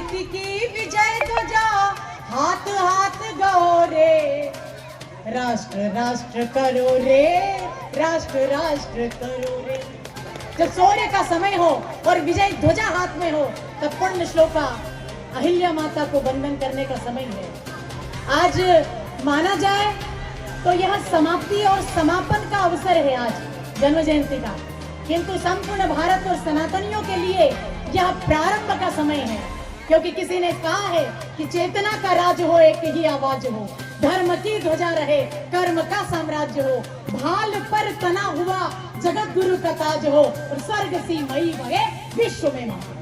शांति की विजय ध्वजा हाथ हाथ गाओ रे, राष्ट्र राष्ट्र करो रे, राष्ट्र राष्ट्र करो रे। जब सूर्य का समय हो और विजय ध्वजा हाथ में हो तब पुण्य श्लोका अहिल्या माता को वंदन करने का समय है। आज माना जाए तो यह समाप्ति और समापन का अवसर है आज जन्म जयंती का, किंतु संपूर्ण भारत और सनातनियों के लिए यह प्रारंभ का समय है, क्योंकि किसी ने कहा है कि चेतना का राज हो, एक ही आवाज हो, धर्म की ध्वजा रहे, कर्म का साम्राज्य हो, भाल पर तना हुआ जगत गुरु का ताज हो और स्वर्ग सी मई बहे विश्व में महा।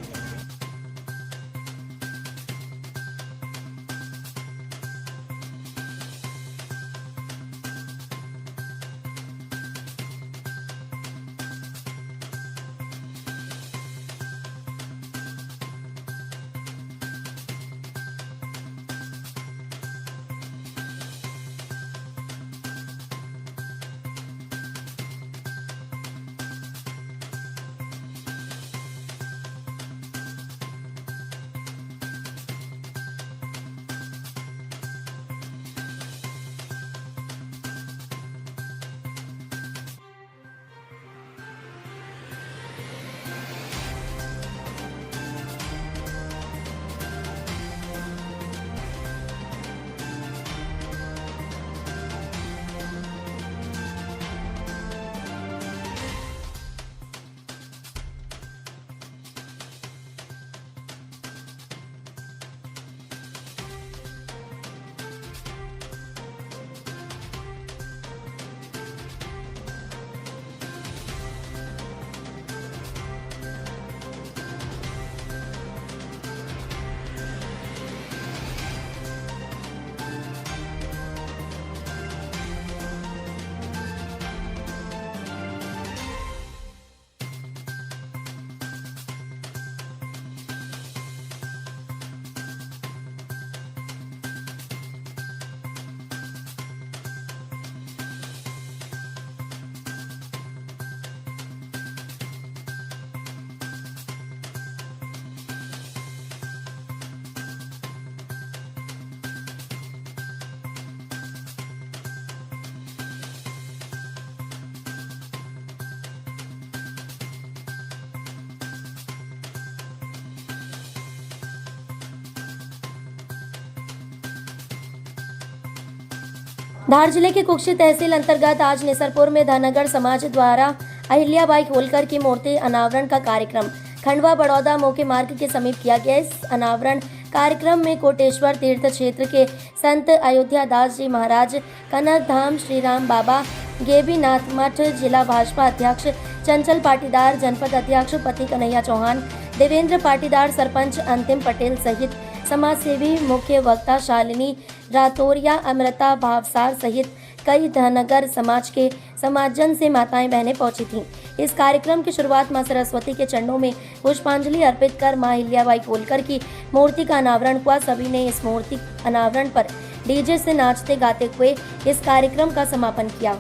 धार जिले के कुक्षी तहसील अंतर्गत आज निसरपुर में धनगर समाज द्वारा अहिल्याबाई होलकर की मूर्ति अनावरण का कार्यक्रम खंडवा बड़ौदा मुख्य मार्ग के समीप किया गया। इस अनावरण कार्यक्रम में कोटेश्वर तीर्थ क्षेत्र के संत अयोध्या दास जी महाराज, कनक धाम श्री राम बाबा, गेबीनाथ मठ जिला भाजपा अध्यक्ष चंचल पाटीदार, जनपद अध्यक्ष पति कन्हैया चौहान, देवेंद्र पाटीदार, सरपंच अंतिम पटेल सहित समाज सेवी, मुख्य वक्ता शालिनी रातौरिया, अमृता भावसार सहित कई धनगर समाज के समाजजन से माताएं बहनें पहुंची थीं। इस कार्यक्रम की शुरुआत मां सरस्वती के चरणों में पुष्पांजलि अर्पित कर मां अहिल्याबाई होलकर की मूर्ति का अनावरण हुआ। सभी ने इस मूर्ति अनावरण पर डीजे से नाचते गाते हुए इस कार्यक्रम का समापन किया।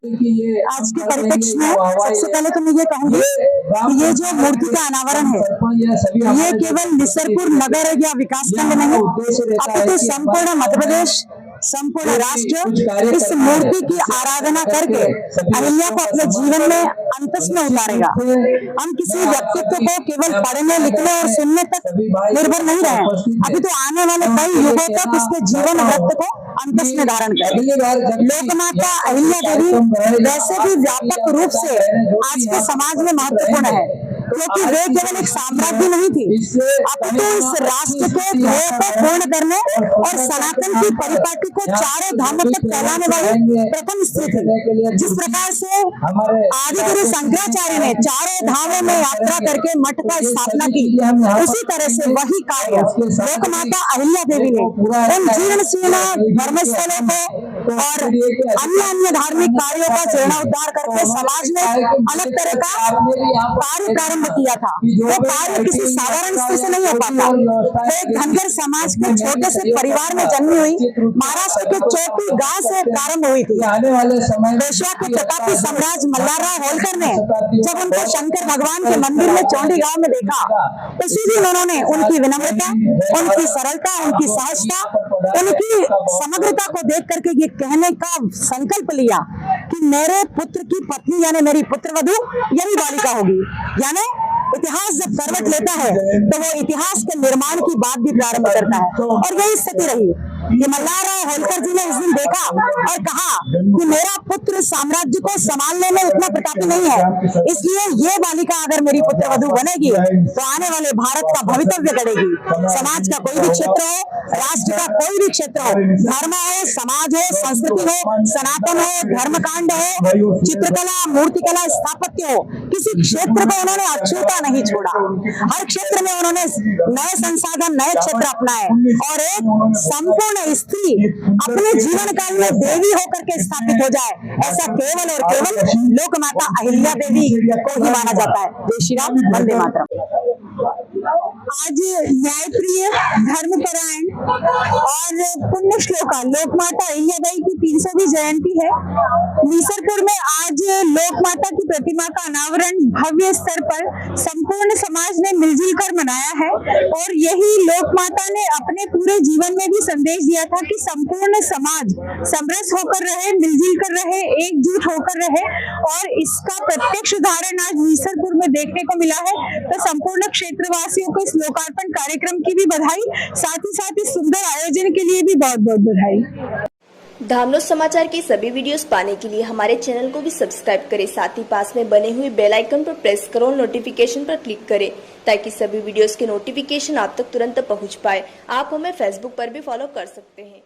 आज के परिप्रेक्ष्य में सबसे पहले तो मैं ये कहूँगी कि ये जो मूर्ति का अनावरण है ये केवल निसरपुर नगर या विकास खंड नहीं, अपितु संपूर्ण मध्य प्रदेश, संपूर्ण राष्ट्र इस मूर्ति की आराधना करके अहिल्या को अपने जीवन में अंतस में उतारेगा। हम किसी व्यक्तित्व को केवल पढ़ने, लिखने और सुनने तक निर्भर नहीं रहे, अभी तो आने वाले कई युगों तक इसके जीवन वृत्त को अंतस में धारण करें। लोकमाता अहिल्या देवी वैसे भी व्यापक रूप से आज के समाज में महत्वपूर्ण है, क्योंकि वे केवल एक साम्राज्य नहीं थी, अपितु इस राष्ट्र के ध्येय को पूर्ण करने और सनातन की परिपाटी को चारों धामों तक फैलाने वाली प्रथम स्त्री थी। जिस प्रकार से आदि गुरु शंकराचार्य ने चारों धामों में यात्रा करके मठ का स्थापना की, उसी तरह से वही कार्य लोकमाता अहिल्या देवी ने उन जीर्ण शीर्ण धर्मस्थलों को और अन्य अन्य धार्मिक कार्यों का जीर्णोद्धार करके समाज में अलग तरह का कार्य प्रारंभ किया था। वो कार्य किसी साधारण स्त्री से नहीं हो पाता। वो एक धनगर समाज के छोटे से परिवार में जन्मी हुई महाराष्ट्र के चोटी गांव से प्रारंभ हुई थी। पेशवा के प्रतापी सम्राट मल्हारराव होलकर ने जब उनको शंकर भगवान के मंदिर में चौंडी गांव में देखा तो सीधे उन्होंने उनकी विनम्रता, उनकी सरलता, उनकी सहजता, उनकी समग्रता को देख करके ये कहने का संकल्प लिया कि मेरे पुत्र की पत्नी यानी मेरी पुत्रवधू यही बालिका होगी। यानी इतिहास जब करवट लेता है तो वो इतिहास के निर्माण की बात भी प्रारंभ करता है और यही स्थिति रही कि मल्हारराव होलकर जी ने इस दिन देखा और कहा कि मेरा पुत्र साम्राज्य को संभालने में इतना प्रतापी नहीं है, इसलिए ये बालिका अगर मेरी पुत्रवधू बनेगी तो आने वाले भारत का भवितव्य गढ़ेगी। समाज का कोई भी क्षेत्र हो, राष्ट्र का कोई भी क्षेत्र हो, धर्म हो, समाज हो, संस्कृति हो, सनातन हो, धर्मकांड हो, चित्रकला, मूर्तिकला, स्थापत्य हो, किसी क्षेत्र को उन्होंने अछूता नहीं छोड़ा। हर क्षेत्र में उन्होंने नए संसाधन, नए क्षेत्र अपनाए और एक संपूर्ण स्त्री अपने जीवन काल में देवी होकर के स्थापित हो जाए, ऐसा केवल और केवल लोक माता अहिल्या देवी को ही माना जाता है। जय श्री राम, वंदे मातरम। आज न्यायप्रिय, धर्मपरायण और पुण्य श्लोका लोकमाता अहिल्याबाई की 300वीं जयंती है। नीसरपुर में आज लोकमाता की प्रतिमा का अनावरण भव्य स्तर पर संपूर्ण समाज ने मिलजुल कर मनाया है और यही लोकमाता ने अपने पूरे जीवन में भी संदेश दिया था कि संपूर्ण समाज समरस होकर रहे, मिलजुल कर रहे, एकजुट होकर रहे और इसका प्रत्यक्ष उदाहरण आज नीसरपुर में देखने को मिला है। तो संपूर्ण क्षेत्रवासियों को इस लोकार्पण कार्यक्रम की भी बधाई, साथ ही सुंदर आयोजन के लिए भी बहुत बहुत बधाई। धामनोद समाचार के सभी वीडियोस पाने के लिए हमारे चैनल को भी सब्सक्राइब करें, साथ ही पास में बने हुए बेल आइकन पर प्रेस करो, नोटिफिकेशन पर क्लिक करें ताकि सभी वीडियोस के नोटिफिकेशन आप तक तुरंत पहुंच पाए। आप हमें फेसबुक पर भी फॉलो कर सकते हैं।